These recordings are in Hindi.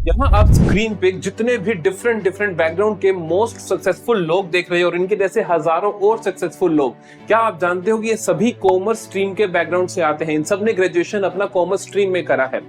यहाँ आप स्क्रीन पे जितने भी डिफरेंट बैकग्राउंड के मोस्ट सक्सेसफुल लोग देख रहे हो और इनके जैसे हजारों और सक्सेसफुल लोग, क्या आप जानते हो कि ये सभी कॉमर्स स्ट्रीम के बैकग्राउंड से आते हैं। इन सब ने ग्रेजुएशन अपना कॉमर्स स्ट्रीम में करा है।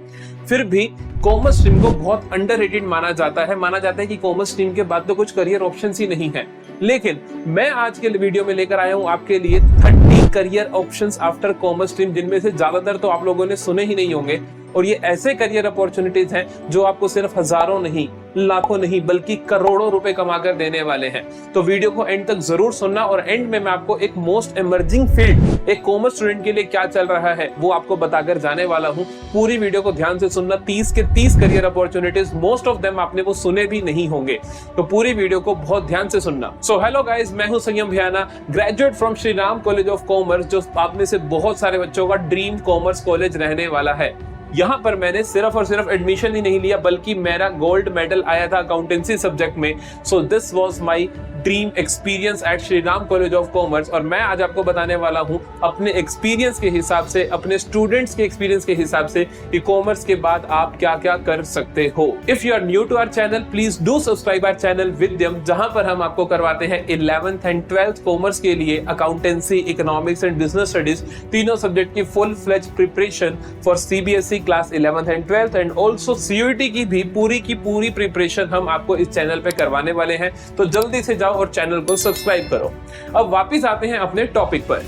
फिर भी कॉमर्स स्ट्रीम को बहुत अंडररेटेड माना जाता है कि कॉमर्स स्ट्रीम के बाद तो कुछ करियर ऑप्शंस ही नहीं है। लेकिन मैं आज के वीडियो में लेकर आया हूं आपके लिए 30 career options after commerce stream, जिनमें से ज्यादातर तो आप लोगों ने सुने ही नहीं होंगे। और ये ऐसे करियर अपॉर्चुनिटीज हैं जो आपको सिर्फ हजारों नहीं, लाखों नहीं, बल्कि करोड़ों रुपए कमाकर देने वाले हैं। तो वीडियो को एंड तक जरूर सुनना और एंड में मैं आपको एक मोस्ट इमर्जिंग फील्ड, एक कॉमर्स स्टूडेंट के लिए क्या चल रहा है, वो आपको बताकर जाने वाला हूं। पूरी वीडियो को ध्यान से सुनना। 30 के 30 career opportunities, most of them आपने वो सुने भी नहीं होंगे, तो पूरी वीडियो को बहुत ध्यान से सुनना। सो हेलो गाइस, मैं हूं Sanyam Bhaiyana, graduate from Shri Ram college of commerce, जो आप में से बहुत सारे बच्चों का ड्रीम कॉमर्स कॉलेज रहने वाला है। यहाँ पर मैंने सिर्फ और सिर्फ एडमिशन ही नहीं लिया, बल्कि मेरा गोल्ड मेडल आया था अकाउंटेंसी सब्जेक्ट में। So this was my dream experience eight Shri Ram college of commerce. और मैं आज आपको बताने वाला हूँ अपने एक्सपीरियंस के हिसाब से, अपने स्टूडेंट्स के एक्सपीरियंस के हिसाब से कि कॉमर्स के बाद आप क्या क्या कर सकते हो। If you are new to our channel, please do subscribe our channel विद्यम, जहां पर हम आपको करवाते हैं 11th एंड 12th कॉमर्स के लिए accountancy, economics and business studies, तीनों सब्जेक्ट की full fledge preparation for CBSE class 11th and 12th and also CUET की भी पूरी प्रिपरेशन हम आपको इस चैनल पे करवाने वाले हैं। तो जल्दी से जाओ और चैनल को सब्सक्राइब करो। अब वापस आते हैं अपने टॉपिक पर।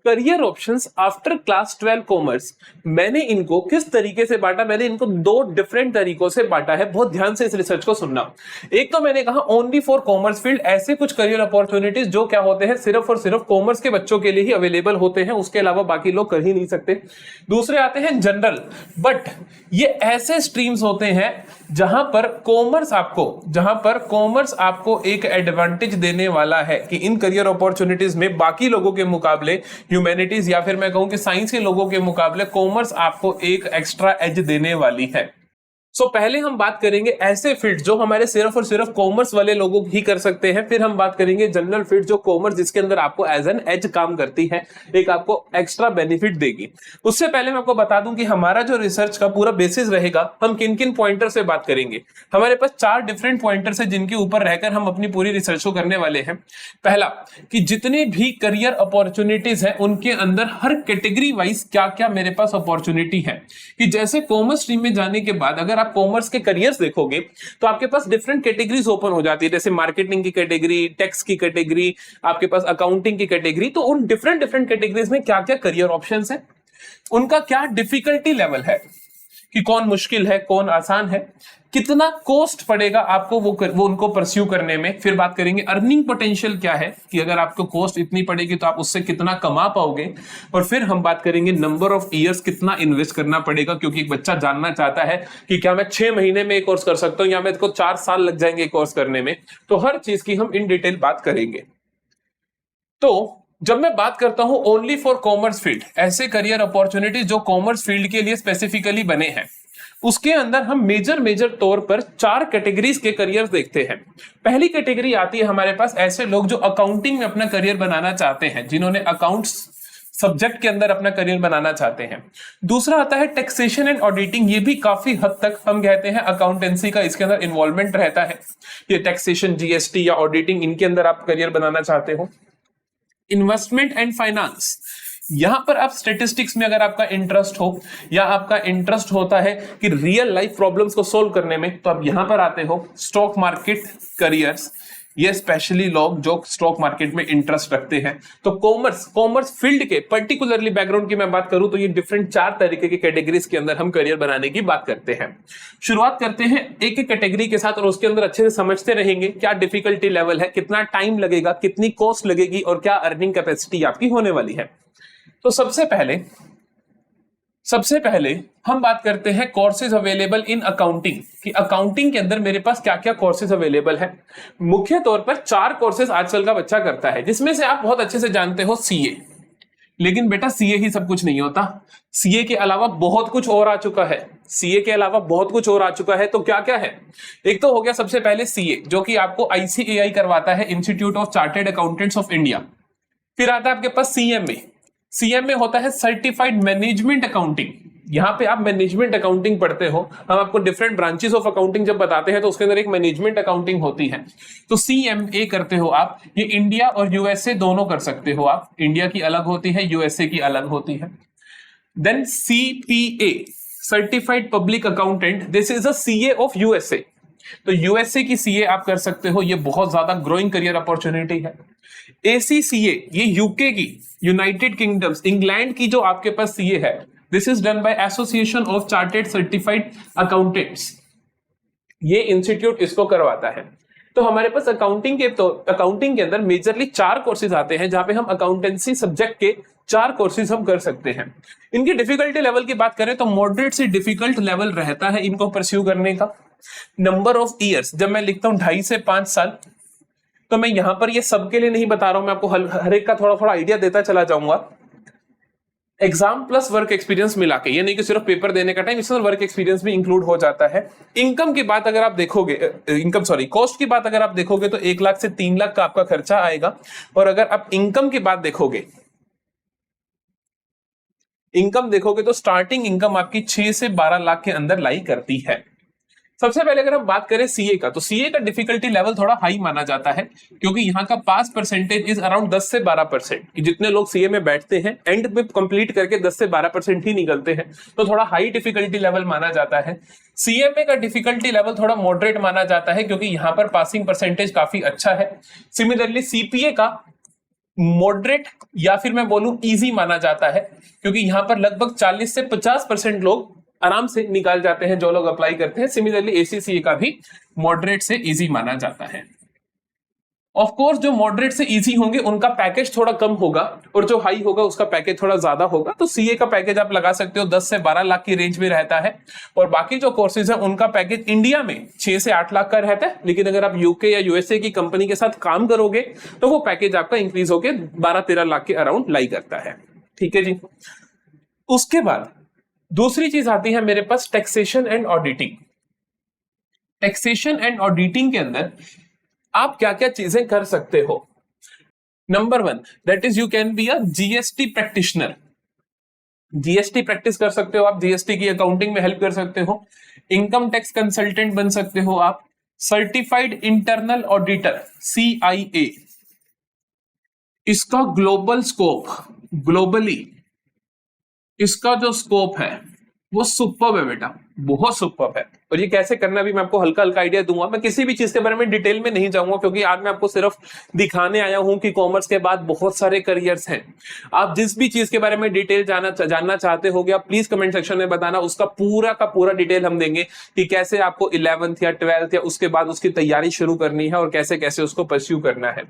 Career options after class 12 commerce, मैंने इनको किस तरीके से बांटा? मैंने इनको 2 डिफरेंट तरीकों से बांटा है। बहुत ध्यान से इस रिसर्च को सुनना। एक तो मैंने कहा ओनली फॉर कॉमर्स फील्ड, ऐसे कुछ करियर अपॉर्चुनिटीज जो क्या होते हैं सिर्फ और सिर्फ कॉमर्स के बच्चों के लिए ही अवेलेबल होते हैं, उसके अलावा बाकी लोग कर ही नहीं सकते। दूसरे आते हैं जनरल, बट ये ऐसे स्ट्रीम्स होते हैं जहां पर कॉमर्स आपको एक एडवांटेज देने वाला है कि इन करियर अपॉर्चुनिटीज में बाकी लोगों के मुकाबले, ह्यूमैनिटीज या फिर मैं कहूं कि साइंस के लोगों के मुकाबले, कॉमर्स आपको एक एक्स्ट्रा एज देने वाली है। पहले हम बात करेंगे ऐसे फील्ड जो हमारे सिर्फ और सिर्फ कॉमर्स वाले लोग ही कर सकते हैं। फिर हम बात करेंगे जनरल फील्ड, जो कॉमर्स जिसके अंदर आपको एज एन एज काम करती है, एक आपको एक्स्ट्रा बेनिफिट देगी। उससे पहले मैं आपको बता दूं कि हमारा जो रिसर्च का पूरा बेसिस रहेगा, हम किन किन पॉइंटर से बात करेंगे। हमारे पास 4 डिफरेंट पॉइंटर्स है जिनके ऊपर रहकर हम अपनी पूरी रिसर्च को करने वाले हैं। पहला, कि जितने भी करियर अपॉर्चुनिटीज है उनके अंदर हर कैटेगरी वाइज क्या क्या मेरे पास अपॉर्चुनिटी है। कि जैसे कॉमर्स स्ट्रीम में जाने के बाद अगर आप कॉमर्स के करियर्स देखोगे तो आपके पास डिफरेंट कैटेगरीज ओपन हो जाती है, जैसे मार्केटिंग की कैटेगरी, टैक्स की कैटेगरी, आपके पास अकाउंटिंग की कैटेगरी। तो उन डिफरेंट कैटेगरीज में क्या क्या करियर ऑप्शंस है, उनका क्या डिफिकल्टी लेवल है, कि कौन मुश्किल है, कौन आसान है, कितना कॉस्ट पड़ेगा आपको वो उनको परस्यू करने में। फिर बात करेंगे अर्निंग पोटेंशियल क्या है, कि अगर आपको कॉस्ट इतनी पड़ेगी तो आप उससे कितना कमा पाओगे। और फिर हम बात करेंगे नंबर ऑफ ईयर्स, कितना इन्वेस्ट करना पड़ेगा, क्योंकि एक बच्चा जानना चाहता है कि क्या मैं 6 महीने में एक कोर्स कर सकता हूं या मेरे को 4 साल लग जाएंगे कोर्स करने में। तो हर चीज की हम इन डिटेल बात करेंगे। तो जब मैं बात करता हूं ओनली फॉर कॉमर्स फील्ड, ऐसे करियर अपॉर्चुनिटीज जो कॉमर्स फील्ड के लिए स्पेसिफिकली बने हैं, उसके अंदर हम मेजर तौर पर 4 कैटेगरीज के करियर देखते हैं। पहली कैटेगरी आती है हमारे पास ऐसे लोग जो अकाउंटिंग में अपना करियर बनाना चाहते हैं, जिन्होंने अकाउंट्स सब्जेक्ट के अंदर अपना करियर बनाना चाहते हैं। दूसरा आता है टैक्सेशन एंड ऑडिटिंग, ये भी काफी हद तक हम कहते हैं अकाउंटेंसी का इसके अंदर इन्वॉल्वमेंट रहता है। ये टैक्सेशन, जीएसटी या ऑडिटिंग, इनके अंदर आप करियर बनाना चाहते हो। इन्वेस्टमेंट एंड फाइनेंस, यहां पर आप स्टेटिस्टिक्स में अगर आपका इंटरेस्ट हो या आपका इंटरेस्ट होता है कि रियल लाइफ प्रॉब्लम्स को सोल्व करने में, तो आप यहां पर आते हो। स्टॉक मार्केट करियर्स, ये स्पेशली लोग जो स्टॉक मार्केट में इंटरेस्ट रखते हैं। तो कॉमर्स फील्ड के पर्टिकुलरली बैकग्राउंड की मैं बात करूं तो ये डिफरेंट 4 तरीके की कैटेगरीज के अंदर हम करियर बनाने की बात करते हैं। शुरुआत करते हैं एक एक कैटेगरी के साथ और उसके अंदर अच्छे से समझते रहेंगे क्या डिफिकल्टी लेवल है, कितना टाइम लगेगा, कितनी कॉस्ट लगेगी और क्या अर्निंग कैपेसिटी आपकी होने वाली है। तो सबसे पहले हम बात करते हैं कोर्सेज अवेलेबल इन अकाउंटिंग, कि अकाउंटिंग के अंदर मेरे पास क्या क्या कोर्सेज अवेलेबल है। मुख्य तौर पर 4 कोर्सेज आजकल का बच्चा करता है, जिसमें से आप बहुत अच्छे से जानते हो सीए। लेकिन बेटा सीए ही सब कुछ नहीं होता, सीए के अलावा बहुत कुछ और आ चुका है। तो क्या क्या है? एक तो हो गया सबसे पहले सीए, जो कि आपको आईसीएआई करवाता है, institute of chartered accountants of India. फिर आता है आपके पास सीएमए होता है सर्टिफाइड मैनेजमेंट अकाउंटिंग, यहाँ पे आप मैनेजमेंट अकाउंटिंग पढ़ते हो, हम आपको डिफरेंट ब्रांचेस ऑफ अकाउंटिंग जब बताते हैं तो उसके अंदर एक मैनेजमेंट अकाउंटिंग होती है। तो CMA करते हो आप, ये इंडिया और यूएसए दोनों कर सकते हो आप, इंडिया की अलग होती है, यूएसए की अलग होती है। Then CPA certified public accountant, this is a CA of USA, तो यूएसए की CA आप कर सकते हो, ये बहुत ज्यादा ग्रोइंग करियर अपॉर्चुनिटी है। ACCA ये यूके की, यूनाइटेड किंगडम्स, इंग्लैंड की जो आपके पास CA है, this is done by association of chartered certified accountants, ये इंस्टीट्यूट इसको करवाता है। तो हमारे पास अकाउंटिंग के अंदर मेजरली 4 कोर्सेज आते हैं जहां पे हम अकाउंटेंसी सब्जेक्ट के 4 कोर्सेज हम कर सकते हैं। इनकी डिफिकल्टी लेवल की बात करें तो मॉडरेट से डिफिकल्ट लेवल रहता है इनको परस्यू करने का। नंबर ऑफ ईयर्स जब मैं लिखता हूं 2.5 से 5 साल, तो मैं यहां पर ये सबके लिए नहीं बता रहा हूं, मैं आपको हर एक का थोड़ा थोड़ा आइडिया देता चला जाऊंगा। एग्जाम प्लस वर्क एक्सपीरियंस मिला के, ये नहीं कि सिर्फ पेपर देने का टाइम, इसमें वर्क एक्सपीरियंस भी इंक्लूड हो जाता है। इनकम की बात अगर आप देखोगे, कॉस्ट की बात अगर आप देखोगे तो 1 लाख से 3 लाख का आपका खर्चा आएगा। और अगर आप इनकम की बात देखोगे, तो स्टार्टिंग इनकम आपकी 6 से 12 लाख के अंदर लाई करती है। सबसे पहले अगर हम बात करें सीए का, तो सीए का डिफिकल्टी लेवल थोड़ा हाई माना जाता है, क्योंकि यहाँ का पास परसेंटेज इज अराउंड 10 से 12%। जितने लोग सीए में बैठते हैं एंड में कंप्लीट करके 10 से 12% ही निकलते हैं, तो थोड़ा हाई डिफिकल्टी लेवल माना जाता है। सीएमए का डिफिकल्टी लेवल थोड़ा मॉडरेट माना जाता है, क्योंकि यहाँ पर पासिंग परसेंटेज काफी अच्छा है। सिमिलरली सीपीए का मॉडरेट या फिर मैं बोलूं इजी माना जाता है, क्योंकि यहाँ पर लगभग 40 से 50% लोग आराम से निकाल जाते हैं जो लोग अप्लाई करते हैं। सिमिलरली एसीसीए का भी मॉडरेट से इजी माना जाता है। ऑफ कोर्स जो मॉडरेट से इजी होंगे उनका पैकेज थोड़ा कम होगा, और जो हाई होगा उसका पैकेज थोड़ा ज्यादा होगा। तो सीए का पैकेज आप लगा सकते हो 10 से 12 लाख की रेंज में रहता है, और बाकी जो कोर्सेज है उनका पैकेज इंडिया में 6 से 8 लाख का रहता है। लेकिन अगर आप यूके या यूएसए की कंपनी के साथ काम करोगे तो वो पैकेज आपका इंक्रीज होकर 12-13 लाख के अराउंड लाई करता है। ठीक है जी। उसके बाद दूसरी चीज आती है मेरे पास taxation and auditing. Taxation and auditing के अंदर आप क्या क्या चीजें कर सकते हो। Number 1 that is you can be a GST practitioner. GST practice कर सकते हो आप, जीएसटी की अकाउंटिंग में हेल्प कर सकते हो। इनकम टैक्स कंसल्टेंट बन सकते हो आप। सर्टिफाइड इंटरनल ऑडिटर CIA, इसका ग्लोबल स्कोप, ग्लोबली इसका जो स्कोप है वो सुपर्ब है बेटा, बहुत सुपर्ब है। और ये कैसे करना भी मैं आपको हल्का हल्का आइडिया दूंगा। मैं किसी भी चीज के बारे में डिटेल में नहीं जाऊंगा, क्योंकि आज मैं आपको सिर्फ दिखाने आया हूं कि कॉमर्स के बाद बहुत सारे करियर्स हैं। आप जिस भी चीज के बारे में डिटेल जानना चाहते हो, आप प्लीज कमेंट सेक्शन में बताना, उसका पूरा का पूरा डिटेल हम देंगे कि कैसे आपको 11th या 12th या उसके बाद उसकी तैयारी शुरू करनी है और कैसे कैसे उसको परस्यू करना है।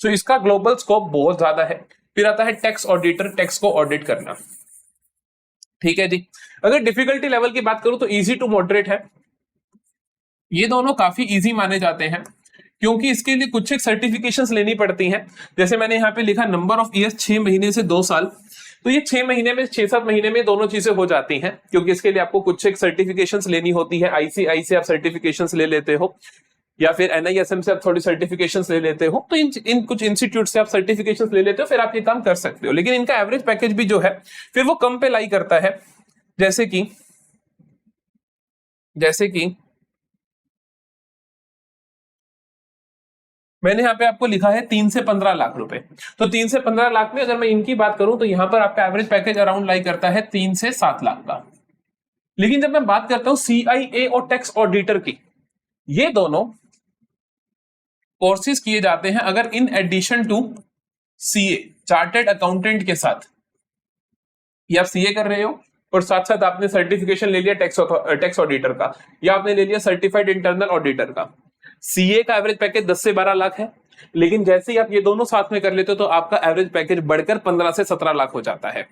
तो इसका ग्लोबल स्कोप बहुत ज्यादा है। फिर आता है टैक्स ऑडिटर, टैक्स को ऑडिट करना। ठीक है जी। अगर डिफिकल्टी लेवल की बात करूं तो इजी टू मॉडरेट है, ये दोनों काफी इजी माने जाते हैं, क्योंकि इसके लिए कुछ एक सर्टिफिकेशंस लेनी पड़ती हैं। जैसे मैंने यहाँ पे लिखा नंबर ऑफ ईयर्स 6 महीने से 2 साल, तो ये 6 महीने में 6-7 महीने में दोनों चीजें हो जाती हैं, क्योंकि इसके लिए आपको कुछ एक सर्टिफिकेशंस लेनी होती है। ICAI से आप सर्टिफिकेशंस ले लेते हो, या फिर NISM से आप थोड़ी सर्टिफिकेशंस ले लेते हो। तो इन कुछ इंस्टीट्यूट से आप सर्टिफिकेशंस ले लेते हो, फिर आप ये काम कर सकते हो। लेकिन इनका एवरेज पैकेज भी जो है फिर वो कम पे लाई करता है। जैसे कि मैंने यहाँ पे आपको लिखा है 3 से 15 लाख रुपए। तो 3 से 15 लाख में अगर मैं इनकी बात करूं तो यहां पर आपका एवरेज पैकेज अराउंड लाई करता है 3 से 7 लाख का। लेकिन जब मैं बात करता हूं CIA और टैक्स ऑडिटर की, ये दोनों कोर्सेज किए जाते हैं अगर in addition to CA, chartered accountant के साथ। ये आप CA कर रहे हो और साथ साथ आपने सर्टिफिकेशन ले लिया टैक्स ऑडिटर का, या आपने ले लिया सर्टिफाइड इंटरनल ऑडिटर का। CA का एवरेज पैकेज 10 से 12 लाख है, लेकिन जैसे ही आप ये दोनों साथ में कर लेते हो तो आपका एवरेज पैकेज बढ़कर 15 से 17 लाख हो जाता है।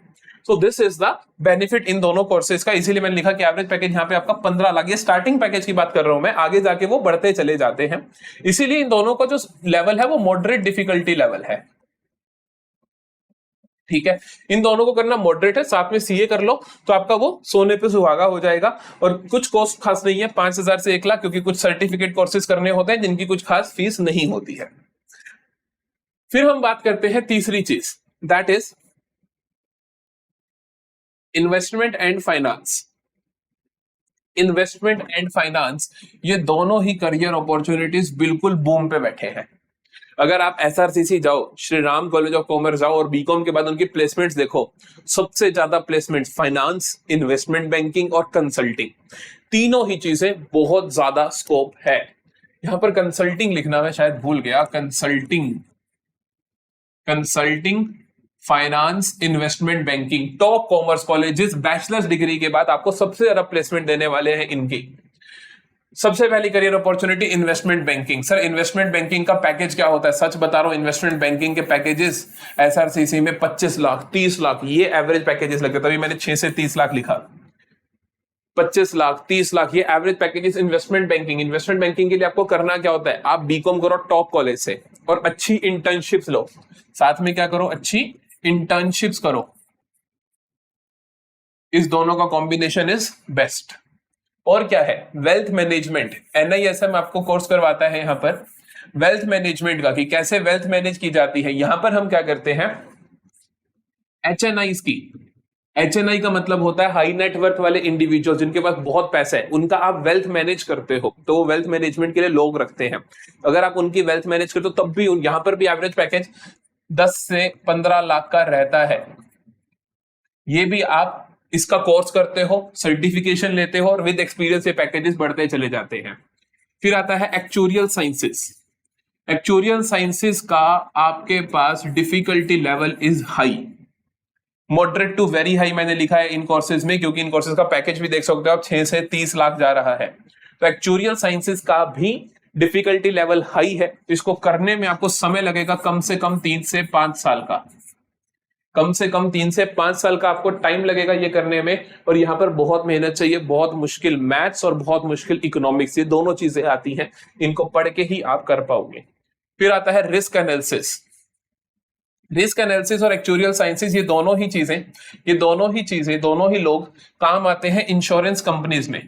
So this is the benefit in दोनों कोर्सेज का। इसीलिए मैंने लिखा कि एवरेज पैकेज यहाँ पे आपका 15 लाख, ये स्टार्टिंग पैकेज की बात कर रहा हूं मैं, आगे जाके वो बढ़ते चले जाते हैं। इसीलिए इन दोनों का जो लेवल है वो मॉडरेट डिफिकल्टी लेवल है। ठीक है, इन दोनों को करना मॉडरेट है, साथ में CA कर लो तो आपका वो सोने पे सुहागा हो जाएगा। और कुछ कॉस्ट खास नहीं है, 5,000 से 1 लाख, क्योंकि कुछ सर्टिफिकेट कोर्सेज करने होते हैं जिनकी कुछ खास फीस नहीं होती है। फिर हम बात करते हैं तीसरी चीज, that is investment and finance, investment and finance, ये दोनों ही करियर अपॉर्चुनिटीज बिल्कुल बूम पे बैठे हैं। अगर आप एसआरसीसी जाओ, Shri Ram college of commerce जाओ और बीकॉम के बाद उनकी प्लेसमेंट्स देखो, सबसे ज्यादा प्लेसमेंट्स फाइनेंस, इन्वेस्टमेंट बैंकिंग और कंसल्टिंग, तीनों ही चीजें बहुत ज्यादा स्कोप है। यहां पर कंसल्टिंग लिखना मैं शायद भूल गया, consulting, consulting, finance, investment banking, top commerce colleges bachelors degree के बाद आपको सबसे ज्यादा प्लेसमेंट देने वाले हैं इनकी। सबसे पहली career opportunity investment banking. Sir investment banking का पैकेज क्या होता है? सच बता रहा हूं, इन्वेस्टमेंट बैंकिंग के पैकेजेस एसआरसीसी में 25 लाख, 30 लाख, ये एवरेज पैकेजेस लगते, तभी मैंने 6 से 30 लाख लिखा। 25 लाख, 30 लाख, ये average packages investment banking. Investment banking के लिए आपको करना क्या होता है? आप बीकॉम करो टॉप कॉलेज से और अच्छी इंटर्नशिप्स लो, साथ में क्या करो? अच्छी इंटर्नशिप्स करो। इस दोनों का कॉम्बिनेशन इज बेस्ट। और क्या है? वेल्थ मैनेजमेंट, एनआईएसएम आपको कोर्स करवाता है यहां पर वेल्थ मैनेजमेंट का, कि कैसे वेल्थ मैनेज की जाती है। यहां पर हम क्या करते हैं? एचएनआई की, एचएनआई का मतलब होता है हाई नेटवर्थ वाले इंडिविजुअल, जिनके पास बहुत पैसा है, उनका आप वेल्थ मैनेज करते हो, तो वो वेल्थ मैनेजमेंट के लिए लोग रखते हैं। अगर आप उनकी वेल्थ मैनेज करते हो तब भी यहां पर भी एवरेज पैकेज 10 से 15 लाख का रहता है। ये भी आप इसका कोर्स करते हो, सर्टिफिकेशन लेते हो और विद एक्सपीरियंस ये पैकेजेस बढ़ते चले जाते हैं। फिर आता है एक्चुरियल साइंसेस। एक्चुरियल साइंसेस का आपके पास difficulty level is high, moderate to very high मैंने लिखा है इन कोर्सेज में, क्योंकि इन कोर्सेज का पैकेज भी देख सकते हो आप 6 से 30 लाख जा रहा है। तो एक्चुरियल साइंसेस का भी डिफिकल्टी लेवल हाई है, इसको करने में आपको समय लगेगा कम से कम 3 से 5 साल का, कम से कम 3 से 5 साल का आपको टाइम लगेगा ये करने में। और यहाँ पर बहुत मेहनत चाहिए, बहुत मुश्किल मैथ्स और बहुत मुश्किल इकोनॉमिक्स, ये दोनों चीजें आती हैं, इनको पढ़ के ही आप कर पाओगे। फिर आता है रिस्क एनालिसिस। रिस्क एनालिसिस और एक्चुरियल साइंसेस, ये दोनों ही चीजें, दोनों ही लोग काम आते हैं इंश्योरेंस कंपनीज में,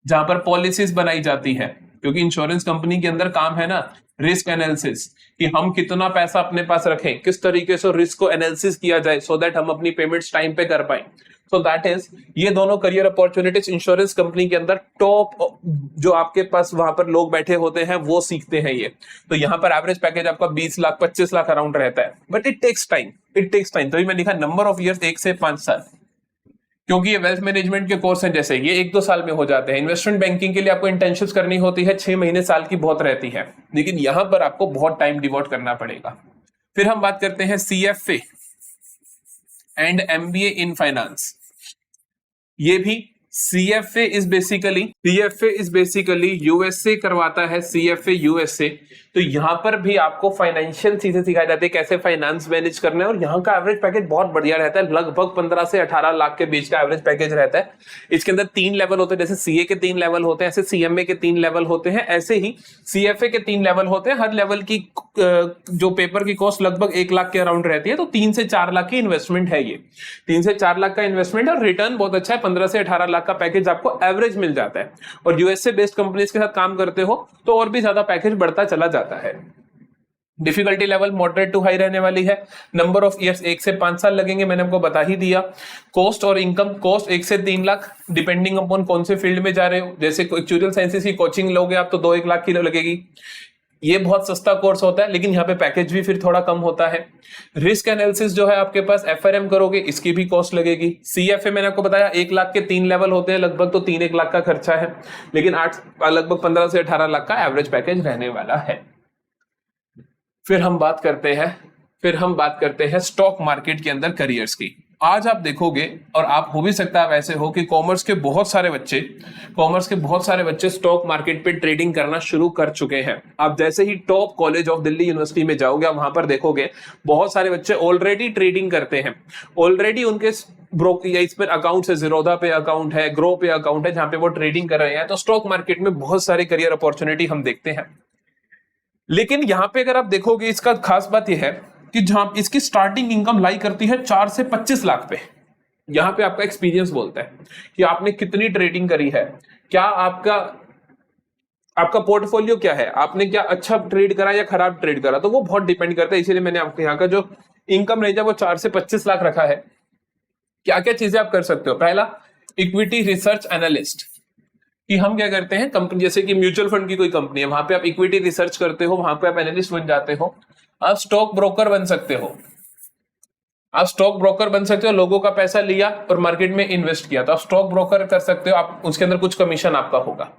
जहां पर पॉलिसीज बनाई जाती है। क्योंकि इंश्योरेंस कंपनी के अंदर काम है ना रिस्क एनालिसिस, कि हम कितना पैसा अपने पास रखें, किस तरीके से रिस्क को एनालिसिस किया जाए सो दैट हम अपनी पेमेंट्स टाइम पे कर पाए। सो दैट इज, ये दोनों करियर अपॉर्चुनिटीज इंश्योरेंस कंपनी के अंदर टॉप जो आपके पास वहां पर लोग बैठे होते हैं वो सीखते हैं ये। तो यहाँ पर एवरेज पैकेज आपका 20 लाख 25 लाख अराउंड रहता है, बट इट टेक्स टाइम, तभी मैं लिखा नंबर ऑफ ईयर्स 1 से 5 साल, क्योंकि ये वेल्थ मैनेजमेंट के कोर्स हैं, जैसे ये 1-2 साल में हो जाते हैं। इन्वेस्टमेंट बैंकिंग के लिए आपको इंटर्नशिप्स करनी होती है, 6 महीने साल की बहुत रहती है, लेकिन यहां पर आपको बहुत टाइम डिवोट करना पड़ेगा। फिर हम बात करते हैं CFA and MBA in finance. ये भी सीएफए इज बेसिकली यूएसए करवाता है, सीएफए यूएसए। तो यहां पर भी आपको फाइनेंशियल चीजें सिखाई जाती है, कैसे फाइनेंस मैनेज करना है। और यहाँ का एवरेज पैकेज बहुत बढ़िया रहता है, लगभग 15 से 18 लाख के बीच का एवरेज पैकेज रहता है। इसके अंदर 3 लेवल होते हैं, जैसे सीए के 3 लेवल होते हैं, ऐसे सीएमए के 3 लेवल होते हैं, ऐसे ही सीएफए के 3 लेवल होते हैं। हर लेवल की जो पेपर की कॉस्ट लगभग 1 लाख के अराउंड रहती है। तो 3 से 4 लाख की इन्वेस्टमेंट है ये, 3 से 4 लाख का इन्वेस्टमेंट और रिटर्न बहुत अच्छा है, 15 से 18 लाख का पैकेज आपको एवरेज मिल जाता है। और यूएसए बेस्ड कंपनीज के साथ काम करते हो तो और भी ज्यादा पैकेज बढ़ता चला जाता है। Difficulty level moderate to high रहने वाली है। नंबर ऑफ ईयर्स 1 से 5 साल लगेंगे, मैंने आपको बता ही दिया। कॉस्ट और इनकम, कॉस्ट 1 से 3 लाख डिपेंडिंग अपॉन कौन से फील्ड में जा रहे हो। जैसे एक्चुरियल साइंसेस की कोचिंग लोगे आप तो 2-1 लाख की लगेगी, ये बहुत सस्ता कोर्स होता है, लेकिन यहाँ पे पैकेज भी फिर थोड़ा कम होता है। रिस्क एनालिसिस जो है आपके पास एफआरएम करोगे, इसकी भी कॉस्ट लगेगी। सीएफए मैंने आपको बताया 1 लाख के 3 लेवल होते हैं लगभग, तो 3-1 लाख का खर्चा है, लेकिन लगभग 15 से 18 लाख का एवरेज पैकेज रहने वाला है। फिर हम बात करते हैं स्टॉक मार्केट के अंदर करियर्स की। आज आप देखोगे, और आप हो भी सकता है वैसे हो, कि कॉमर्स के बहुत सारे बच्चे स्टॉक मार्केट पे ट्रेडिंग करना शुरू कर चुके हैं। आप जैसे ही top college of Delhi university में जाओगे, वहां पर देखोगे बहुत सारे बच्चे ऑलरेडी ट्रेडिंग करते हैं। ऑलरेडी उनके इस पर अकाउंट है, जीरोधा पे अकाउंट है, ग्रो पे अकाउंट है, जहां पे वो ट्रेडिंग कर रहे हैं। तो स्टॉक मार्केट में बहुत सारे करियर अपॉर्चुनिटी हम देखते हैं। लेकिन यहां पे अगर आप देखोगे, इसका खास बात यह है कि जहां इसकी स्टार्टिंग इनकम लाई करती है 4 से 25 लाख पे। यहां पे आपका एक्सपीरियंस बोलता है कि आपने कितनी ट्रेडिंग करी है, क्या आपका पोर्टफोलियो क्या है, आपने क्या अच्छा ट्रेड करा या खराब ट्रेड करा, तो वो बहुत डिपेंड करता है। इसीलिए मैंने आपके यहाँ का जो इनकम रेंज है वो 4 से 25 लाख रखा है, क्या क्या चीजें आप कर सकते हो? पहला, इक्विटी रिसर्च एनालिस्ट, कि हम क्या करते हैं, कंपनी जैसे कि म्यूचुअल फंड की कोई कंपनी है, वहां पे आप इक्विटी रिसर्च करते हो, वहां पे आप एनालिस्ट बन जाते हो। आप स्टॉक ब्रोकर बन सकते हो, आप स्टॉक ब्रोकर बन सकते हो, लोगों का पैसा लिया और मार्केट में इन्वेस्ट किया, तो आप स्टॉक ब्रोकर कर सकते हो, आप उसके अंदर कुछ कमीशन आपका होगा।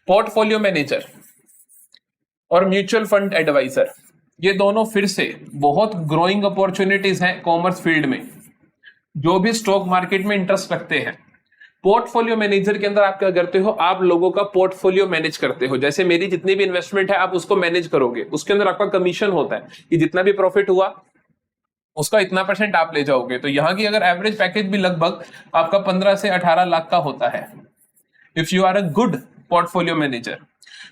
पोर्टफोलियो मैनेजर और म्यूचुअल फंड एडवाइजर, ये दोनों फिर से बहुत ग्रोइंग अपॉर्चुनिटीज हैं कॉमर्स फील्ड में, जो भी स्टॉक मार्केट में इंटरेस्ट रखते हैं। पोर्टफोलियो मैनेजर के अंदर आप क्या करते हो, आप लोगों का पोर्टफोलियो मैनेज करते हो। जैसे मेरी जितनी भी इन्वेस्टमेंट है आप उसको मैनेज करोगे, उसके अंदर आपका कमीशन होता है कि जितना भी प्रॉफिट हुआ उसका इतना % आप ले जाओगे। तो यहाँ की अगर एवरेज पैकेज भी लगभग आपका 15 से 18 लाख का होता है, if you are a good portfolio manager.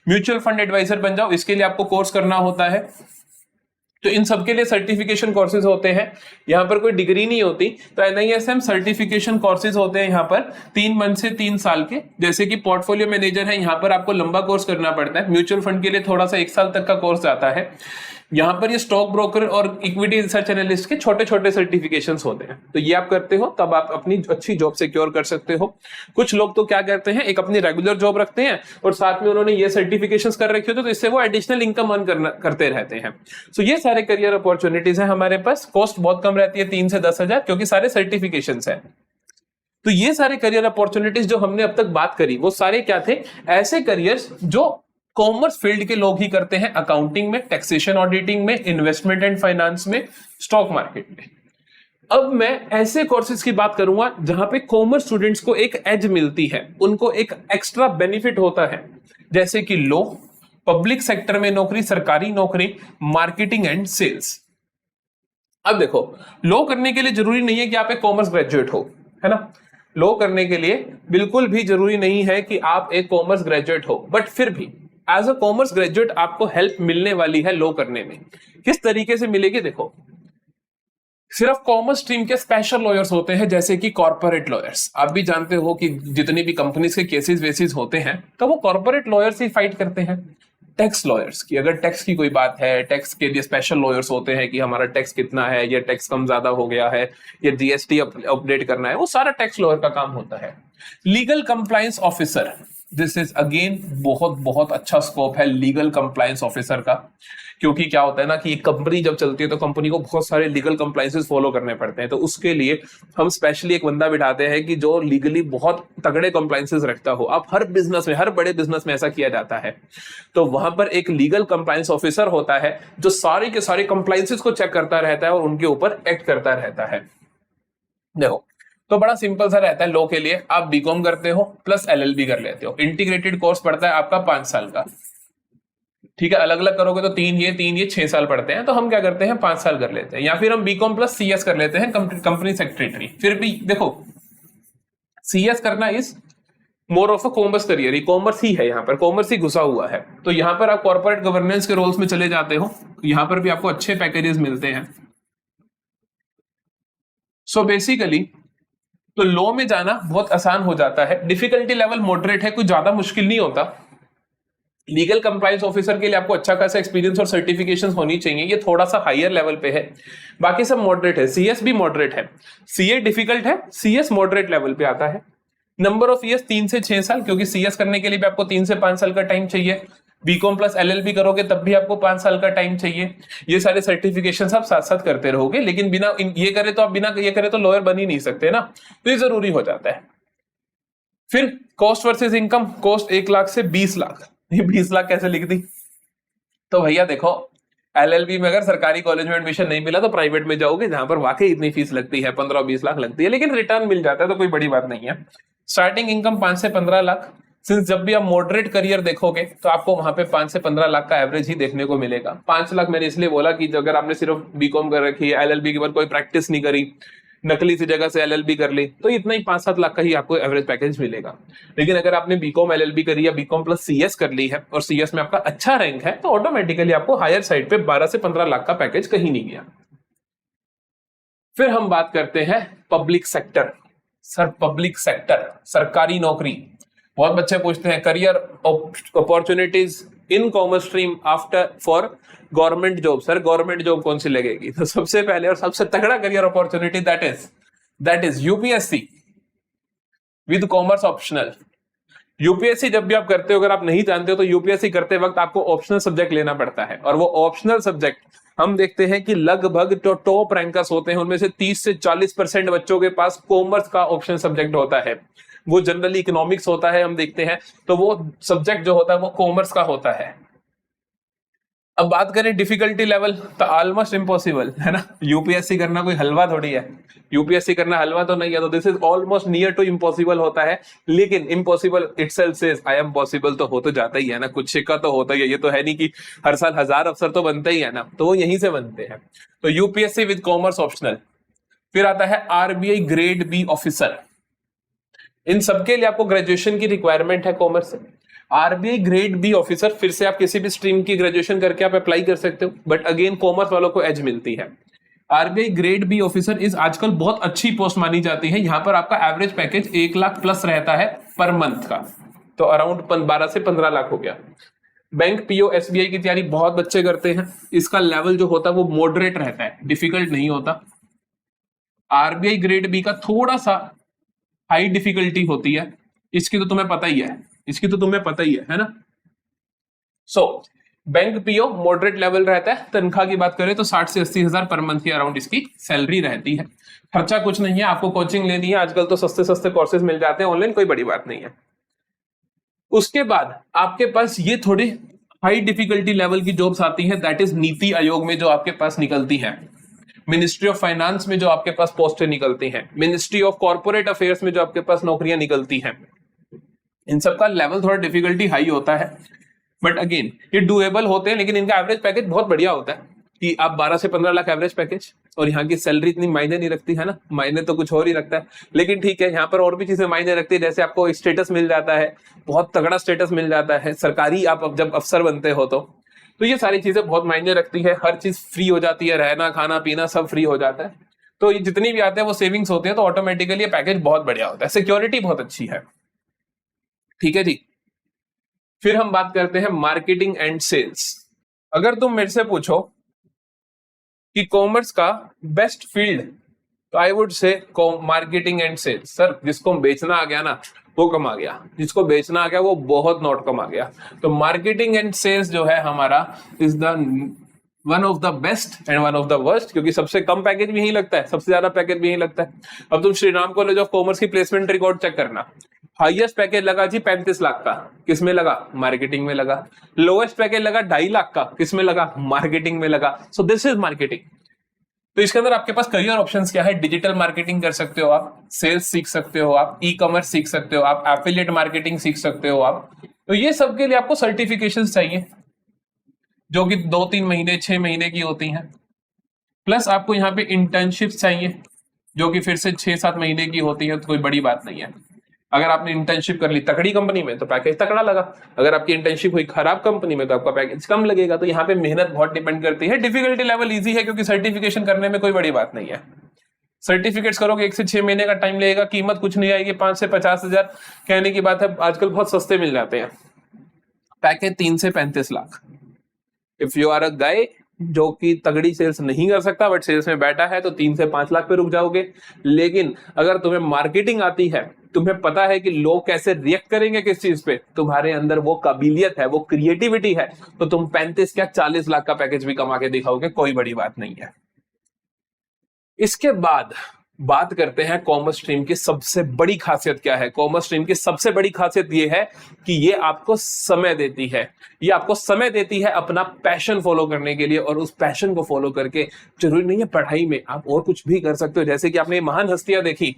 Mutual fund advisor बन जाओ, इसके लिए आपको कोर्स करना होता है। तो इन सबके लिए सर्टिफिकेशन कोर्सेज होते हैं, यहाँ पर कोई डिग्री नहीं होती। तो NISM सर्टिफिकेशन कोर्सेज होते हैं यहाँ पर 3 मंथ से 3 साल के। जैसे कि पोर्टफोलियो मैनेजर है, यहाँ पर आपको लंबा कोर्स करना पड़ता है। म्यूचुअल फंड के लिए थोड़ा सा 1 साल तक का कोर्स आता है। यहाँ पर ये स्टॉक ब्रोकर और इक्विटी रिसर्च एनालिस्ट के छोटे छोटे सर्टिफिकेशंस होते हैं। तो ये आप करते हो तब आप अपनी अच्छी जॉब सिक्योर कर सकते हो। कुछ लोग तो क्या करते हैं, एक अपनी रेगुलर जॉब रखते हैं और साथ में उन्होंने ये सर्टिफिकेशंस कर रखे होते, तो इससे वो एडिशनल इनकम अर्न करते रहते हैं। सो ये सारे करियर अपॉर्चुनिटीज हैं हमारे पास। कॉस्ट बहुत कम रहती है, 3 से 10 हजार, क्योंकि सारे सर्टिफिकेशंस हैं। तो ये सारे करियर अपॉर्चुनिटीज जो हमने अब तक बात करी, वो सारे क्या थे, ऐसे करियर्स जो कॉमर्स फील्ड के लोग ही करते हैं। अकाउंटिंग में, टैक्सेशन ऑडिटिंग में, इन्वेस्टमेंट एंड फाइनेंस में, स्टॉक मार्केट में। अब मैं ऐसे कोर्सेज की बात करूंगा जहां पे कॉमर्स स्टूडेंट्स को एक एज मिलती है, उनको एक एक्स्ट्रा बेनिफिट होता है, जैसे कि लॉ, पब्लिक सेक्टर में नौकरी, सरकारी नौकरी, मार्केटिंग एंड सेल्स। अब देखो, लॉ करने के लिए जरूरी नहीं है कि आप एक कॉमर्स ग्रेजुएट हो, है ना। लॉ करने के लिए बिल्कुल भी जरूरी नहीं है कि आप एक कॉमर्स ग्रेजुएट हो, बट फिर भी एज अ कॉमर्स ग्रेजुएट आपको हेल्प मिलने वाली है लॉ करने में। किस तरीके से मिलेगी, देखो, सिर्फ कॉमर्स स्ट्रीम के स्पेशल लॉयर्स होते हैं, जैसे कि कॉर्पोरेट लॉयर्स। आप भी जानते हो कि जितनी भी कंपनीज के केसेस वेसेस होते हैं, तो वो कॉर्पोरेट लॉयर्स ही फाइट करते हैं। टैक्स लॉयर्स की, अगर टैक्स की कोई बात है, टैक्स के लिए स्पेशल लॉयर्स होते हैं कि हमारा टैक्स कितना है, ये टैक्स कम ज्यादा हो गया है, ये GST अपडेट करना है, वो सारा टैक्स लॉयर का काम होता है। Legal compliance officer, this is again बहुत बहुत अच्छा स्कोप है लीगल कंप्लायंस ऑफिसर का, क्योंकि क्या होता है ना कि कंपनी जब चलती है तो कंपनी को बहुत सारे लीगल कंप्लायंसेस फॉलो करने पड़ते हैं। तो उसके लिए हम स्पेशली एक बंदा बिठाते हैं कि जो लीगली बहुत तगड़े कंप्लायंसेस रखता हो। अब हर बिजनेस में, हर बड़े बिजनेस में ऐसा किया जाता है। तो वहां पर एक लीगल कंप्लायंस ऑफिसर होता है जो सारे के सारे कंप्लायंसेस को चेक करता रहता है और उनके ऊपर एक्ट करता रहता है। देखो, तो बड़ा सिंपल सा रहता है लॉ के लिए। आप बीकॉम करते हो प्लस LLB कर लेते हो, इंटीग्रेटेड कोर्स पड़ता है आपका 5 साल का, ठीक है। अलग अलग करोगे तो 3 ये 6 साल पढ़ते हैं, तो हम क्या करते हैं 5 साल कर लेते हैं। या फिर हम बीकॉम प्लस CS कर लेते हैं, कंपनी सेक्रेटरी। फिर भी देखो, CS करना is more of a commerce career, commerce ही है, यहाँ पर कॉमर्स ही घुसा हुआ है। तो यहाँ पर आप कॉर्पोरेट गवर्नेंस के रोल्स में चले जाते हो, यहाँ पर भी आपको अच्छे पैकेजेस मिलते हैं। सो बेसिकली तो लॉ में जाना बहुत आसान हो जाता है, डिफिकल्टी लेवल मॉडरेट है, कोई ज्यादा मुश्किल नहीं होता। लीगल कंप्लायंस ऑफिसर के लिए आपको अच्छा खासा एक्सपीरियंस और सर्टिफिकेशंस होनी चाहिए, ये थोड़ा सा हायर लेवल पे है। बाकी सब मॉडरेट है, CS भी मॉडरेट है, CA डिफिकल्ट है, CS मॉडरेट लेवल पे आता है। नंबर ऑफ ईयर्स 3 से 6 साल, क्योंकि CS करने के लिए भी आपको 3 से 5 साल का टाइम चाहिए। बीकॉम प्लस LLB करोगे तब भी आपको 5 साल का टाइम चाहिए। ये सारे सर्टिफिकेशन आप साथ साथ करते रहोगे, लेकिन बिना ये करे तो आप बिना ये करे तो लॉयर बन ही नहीं सकते ना, तो ये जरूरी हो जाता है। फिर cost versus income, cost 1 lakh से 20 लाख, ये 20 लाख कैसे लिख दी? तो भैया देखो, LLB में अगर सरकारी कॉलेज में एडमिशन नहीं मिला तो प्राइवेट में जाओगे जहां पर वाकई इतनी फीस लगती है, 15-20 लाख लगती है, लेकिन रिटर्न मिल जाता है तो कोई बड़ी बात नहीं है। स्टार्टिंग इनकम 5 से 15 लाख। सिंस जब भी आप मॉडरेट करियर देखोगे तो आपको वहां पे 5 से 15 लाख का एवरेज ही देखने को मिलेगा। 5 लाख मैंने इसलिए बोला कि अगर आपने सिर्फ बीकॉम कर रखी है, LLB के बाद कोई प्रैक्टिस नहीं करी, नकली सी जगह से LLB कर ली, तो इतना ही 5-7 लाख का ही आपको एवरेज पैकेज मिलेगा। लेकिन अगर आपने बीकॉम LLB करी या बीकॉम प्लस CS कर ली है और CS में आपका अच्छा रैंक है, तो ऑटोमेटिकली आपको हायर साइड पे 12 से 15 लाख का पैकेज कहीं नहीं गया। फिर हम बात करते हैं public sector. Sir public sector, सरकारी नौकरी, बहुत बच्चे पूछते हैं career opportunities in commerce stream after for government job. Sir government job कौन सी लगेगी? तो सबसे पहले और सबसे तगड़ा career opportunity that is that is UPSC with commerce optional. UPSC जब भी आप करते हो, अगर आप नहीं जानते हो तो यूपीएससी करते वक्त आपको ऑप्शनल सब्जेक्ट लेना पड़ता है, और वो ऑप्शनल सब्जेक्ट हम देखते हैं कि लगभग जो टॉप रैंकर्स होते हैं उनमें से 30 से 40% बच्चों के पास कॉमर्स का ऑप्शनल सब्जेक्ट होता है। वो जनरली इकोनॉमिक्स होता है हम देखते हैं, तो वो सब्जेक्ट जो होता है वो कॉमर्स का होता है। अब बात करें डिफिकल्टी लेवल, तो ऑलमोस्ट इम्पॉसिबल है ना। यूपीएससी करना कोई हलवा थोड़ी है, यूपीएससी करना हलवा तो नहीं है, तो this is almost near to impossible होता है। लेकिन impossible itself says I am possible तो हो तो जाता ही है ना, कुछ का तो होता ही है। ये तो है नहीं कि हर साल 1000 अफसर तो बनते ही है ना, तो वो यहीं से बनते हैं। तो यूपीएससी विद कॉमर्स ऑप्शनल। फिर आता है आरबीआई ग्रेड बी ऑफिसर। इन सबके लिए आपको ग्रेजुएशन की रिक्वायरमेंट है कॉमर्स से। आरबीआई ग्रेड बी ऑफिसर, फिर से आप किसी भी स्ट्रीम की ग्रेजुएशन करके आप अप्लाई कर सकते हो, बट अगेन कॉमर्स वालों को एज मिलती है। RBI grade B officer is आजकल बहुत अच्छी पोस्ट मानी जाती है। यहां पर आपका एवरेज पैकेज 1 लाख प्लस रहता है पर मंथ का, तो अराउंड 12 से 15 लाख हो गया। बैंक पीओ एसबीआई की तैयारी बहुत बच्चे करते हैं। इसका लेवल जो होता है वो मॉडरेट रहता है, डिफिकल्ट नहीं होता। आरबीआई ग्रेड बी का थोड़ा सा हाई डिफिकल्टी होती है, इसकी तो तुम्हें पता ही है ना। So bank PO moderate level रहता है। तनख्वाह की बात करें तो 60 से 80 हजार पर मंथ की अराउंड इसकी सैलरी रहती है। खर्चा कुछ नहीं है, आपको कोचिंग लेनी है, आजकल तो सस्ते सस्ते कोर्सेज मिल जाते हैं ऑनलाइन, कोई बड़ी बात नहीं है। उसके बाद आपके पास ये थोड़ी हाई डिफिकल्टी लेवल की जॉब्स आती है, दैट इज नीति आयोग में जो आपके पास निकलती है, मिनिस्ट्री ऑफ फाइनेंस में जो आपके पास पोस्टें निकलती हैं, मिनिस्ट्री ऑफ कॉर्पोरेट अफेयर्स में जो आपके पास नौकरियां निकलती हैं। इन सब का लेवल थोड़ा डिफिकल्टी हाई होता है, बट अगेन ये डूएबल होते हैं। लेकिन इनका एवरेज पैकेज बहुत बढ़िया होता है कि आप 12 से 15 लाख एवरेज पैकेज, और यहाँ की सैलरी इतनी मायने नहीं रखती है ना, मायने तो कुछ और ही रखता है। लेकिन ठीक है, यहाँ पर और भी चीजें मायने रखती है, जैसे आपको स्टेटस मिल जाता है, बहुत तगड़ा स्टेटस मिल जाता है सरकारी, आप जब अफसर बनते हो तो ये सारी चीजें बहुत मायने रखती है। हर चीज फ्री हो जाती है, रहना खाना पीना सब फ्री हो जाता है। तो ये जितनी भी आते हैं वो सेविंग्स होते हैं, तो ऑटोमेटिकली ये पैकेज बहुत बढ़िया होता है, सिक्योरिटी बहुत अच्छी है। ठीक है जी। फिर हम बात करते हैं मार्केटिंग एंड सेल्स। अगर तुम मेरे से पूछो कि कॉमर्स का बेस्ट फील्ड, तो I would say marketing and sales. Sir जिसको बेचना आ गया ना वो कमा गया, जिसको बेचना आ गया वो बहुत नॉट कमा गया। तो मार्केटिंग एंड सेल्स जो है हमारा is the one of the best and one of the worst, क्योंकि सबसे कम पैकेज भी यही लगता है, सबसे ज्यादा पैकेज भी यही लगता है। अब तुम Shri Ram college of commerce की प्लेसमेंट रिकॉर्ड चेक करना, हाईएस्ट पैकेज लगा जी 35 लाख का, किसमें लगा? मार्केटिंग में लगा। लोएस्ट पैकेज लगा 2.5 लाख का, किसमें लगा? मार्केटिंग में लगा। So this is marketing. तो इसके अंदर आपके पास करियर ऑप्शंस क्या है? डिजिटल मार्केटिंग कर सकते हो आप, सेल्स सीख सकते हो आप, ई कॉमर्स सीख सकते हो आप, एफिलिएट मार्केटिंग सीख सकते हो आप। तो ये सब के लिए आपको सर्टिफिकेशन चाहिए, जो कि 2-3 महीने 6 महीने की होती हैं। प्लस आपको यहाँ पे इंटर्नशिप चाहिए, जो कि फिर से 6-7 महीने की होती है, तो कोई बड़ी बात नहीं है। अगर आपने इंटर्नशिप कर ली तगड़ी कंपनी में तो पैकेज तगड़ा लगा, अगर आपकी इंटर्नशिप हुई खराब कंपनी में तो आपका पैकेज कम लगेगा। तो यहाँ पे मेहनत बहुत डिपेंड करती है। डिफिकल्टी लेवल इजी है, क्योंकि सर्टिफिकेशन करने में कोई बड़ी बात नहीं है। सर्टिफिकेट्स करोगे 1 से 6 महीने का टाइम लगेगा, कीमत कुछ नहीं आएगी, 5 से 50 हजार कहने की बात है, आजकल बहुत सस्ते मिल जाते हैं। पैकेज 3 से 35 lakh. If you are a guy जो कि तगड़ी सेल्स नहीं कर सकता बट सेल्स में बैठा है, तो 3 से 5 लाख पे रुक जाओगे। लेकिन अगर तुम्हें मार्केटिंग आती है, तुम्हें पता है कि लोग कैसे रिएक्ट करेंगे किस चीज पे, तुम्हारे अंदर वो काबिलियत है, वो क्रिएटिविटी है, तो तुम 35 क्या 40 लाख का पैकेज भी कमा के दिखाओगे, कोई बड़ी बात नहीं है। इसके बाद बात करते हैं कॉमर्स स्ट्रीम की सबसे बड़ी खासियत क्या है। कॉमर्स स्ट्रीम की सबसे बड़ी खासियत ये है कि ये आपको समय देती है, ये आपको समय देती है अपना पैशन फॉलो करने के लिए, और उस पैशन को फॉलो करके जरूरी नहीं है पढ़ाई में, आप और कुछ भी कर सकते हो। जैसे कि आपने महान हस्तियां देखी,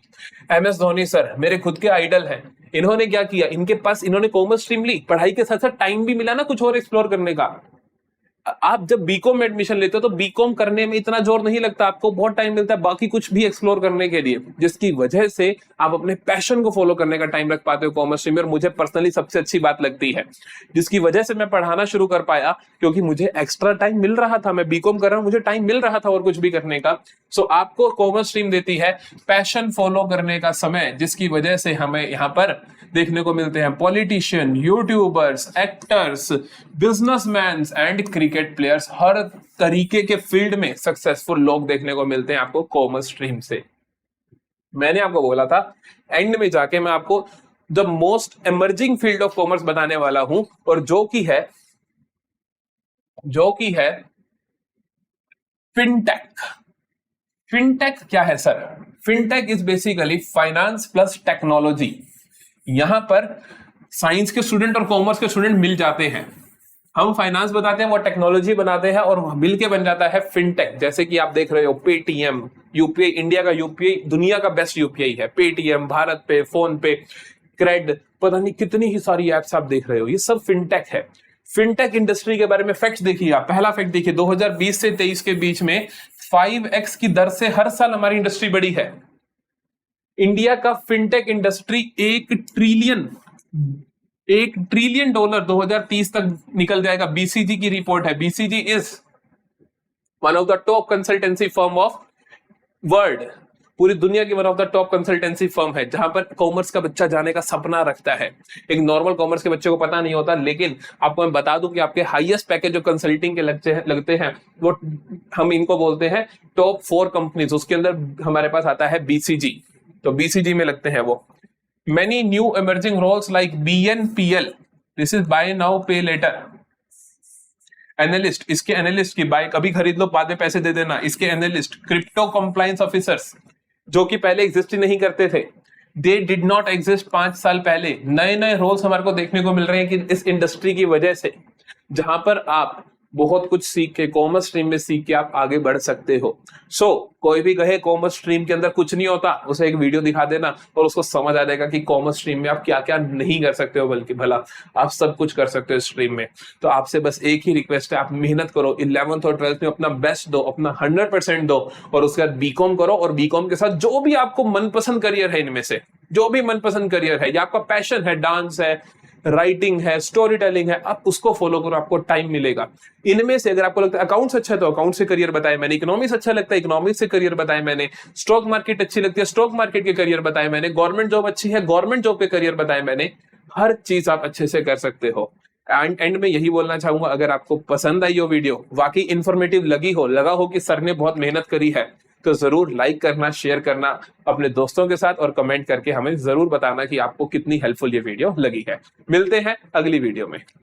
MS धोनी सर मेरे खुद के आइडल हैं। इन्होंने क्या किया, इन्होंने कॉमर्स स्ट्रीम ली, पढ़ाई के साथ साथ टाइम भी मिला ना कुछ और एक्सप्लोर करने का। आप जब बीकॉम में एडमिशन लेते हो तो बीकॉम करने में इतना जोर नहीं लगता, आपको बहुत टाइम मिलता है बाकी कुछ भी एक्सप्लोर करने के लिए, जिसकी वजह से आप अपने पैशन को फॉलो करने का टाइम रख पाते हो कॉमर्स स्ट्रीम में। और मुझे पर्सनली सबसे अच्छी बात लगती है, जिसकी वजह से मैं पढ़ाना शुरू कर पाया, क्योंकि मुझे एक्स्ट्रा टाइम मिल रहा था। मैं बीकॉम कर रहा हूं, मुझे टाइम मिल रहा था और कुछ भी करने का। सो आपको कॉमर्स स्ट्रीम देती है पैशन फॉलो करने का समय, जिसकी वजह से हमें यहाँ पर देखने को मिलते हैं politician, YouTubers, actors, businessman and cricket players. हर तरीके के फील्ड में सक्सेसफुल लोग देखने को मिलते हैं आपको कॉमर्स स्ट्रीम से। मैंने आपको बोला था एंड में जाके मैं आपको the most emerging field of commerce बताने वाला हूं, और जो कि है फिनटेक। फिनटेक क्या है sir? Fintech is basically finance plus technology. यहां पर साइंस के स्टूडेंट और कॉमर्स के स्टूडेंट मिल जाते हैं। हम फाइनेंस बताते हैं, वो टेक्नोलॉजी बनाते हैं, और मिलके बन जाता है फिनटेक। जैसे कि आप देख रहे हो पेटीएम यूपीआई, इंडिया का यूपीआई दुनिया का बेस्ट यूपीआई है। पेटीएम, भारत पे, फोन पे, क्रेड, पता नहीं कितनी ही सारी एप्स आप देख रहे हो, ये सब फिनटेक है। फिनटेक इंडस्ट्री के बारे में फैक्ट्स देखिए आप। पहला फैक्ट देखिए, 2020 से 23 के बीच में 5x की दर से हर साल हमारी इंडस्ट्री बढ़ी है। इंडिया का फिनटेक इंडस्ट्री $1 ट्रिलियन $2030 तक निकल जाएगा। बीसीजी की रिपोर्ट है। BCG is one of the top consultancy firm of world. पूरी दुनिया की one of the top consultancy firm है, जहां पर कॉमर्स का बच्चा जाने का सपना रखता है। एक नॉर्मल कॉमर्स के बच्चे को पता नहीं होता, लेकिन आपको मैं बता दूं कि आपके हाईएस्ट पैकेज जो कंसल्टिंग के लगते हैं वो हम इनको बोलते हैं टॉप 4 कंपनीज। उसके अंदर हमारे पास आता है बीसीजी, तो बीसीजी में लगते हैं वो। Many new emerging roles like BNPL, this is buy now pay later, analyst, इसके एनालिस्ट की बाय कभी खरीद लो बाद में पैसे दे देना, इसके एनालिस्ट। क्रिप्टो कंप्लायंस ऑफिसर्स, जो कि पहले एग्जिस्ट ही नहीं करते थे, दे डिड नॉट एग्जिस्ट 5 साल पहले। नए नए रोल्स हमारे को देखने को मिल रहे हैं कि इस इंडस्ट्री की वजह से, जहां पर आप बहुत कुछ सीख के, कॉमर्स स्ट्रीम में सीख के आप आगे बढ़ सकते हो। कोई भी कहे कॉमर्स स्ट्रीम के अंदर कुछ नहीं होता, उसे एक वीडियो दिखा देना और उसको समझ आ जाएगा कि कॉमर्स स्ट्रीम में आप क्या क्या नहीं कर सकते हो, बल्कि भला आप सब कुछ कर सकते हो स्ट्रीम में। तो आपसे बस एक ही रिक्वेस्ट है, आप मेहनत करो, 11th और 12th में अपना बेस्ट दो, अपना 100% दो, और उसके बाद बीकॉम करो। और बीकॉम के साथ जो भी आपको मनपसंद करियर है, इनमें से जो भी मनपसंद करियर है, या आपका पैशन है, डांस है, राइटिंग है, स्टोरी टेलिंग है, आप उसको फॉलो करो, आपको टाइम मिलेगा। इनमें से अगर आपको लगता है अकाउंट्स अच्छा है तो अकाउंट से करियर बताया मैंने, इकोनॉमिक्स अच्छा लगता है इकोनॉमिक्स से करियर बताया मैंने, स्टॉक मार्केट अच्छी लगती है स्टॉक मार्केट के करियर बताए मैंने, गवर्नमेंट जॉब अच्छी है गवर्नमेंट जॉब के करियर बताए मैंने। हर चीज आप अच्छे से कर सकते हो। एंड में यही बोलना चाहूंगा, अगर आपको पसंद आई हो वीडियो, वाकई इंफॉर्मेटिव लगा हो कि सर ने बहुत मेहनत करी है, तो जरूर लाइक करना, शेयर करना अपने दोस्तों के साथ, और कमेंट करके हमें जरूर बताना कि आपको कितनी हेल्पफुल ये वीडियो लगी है। मिलते हैं अगली वीडियो में।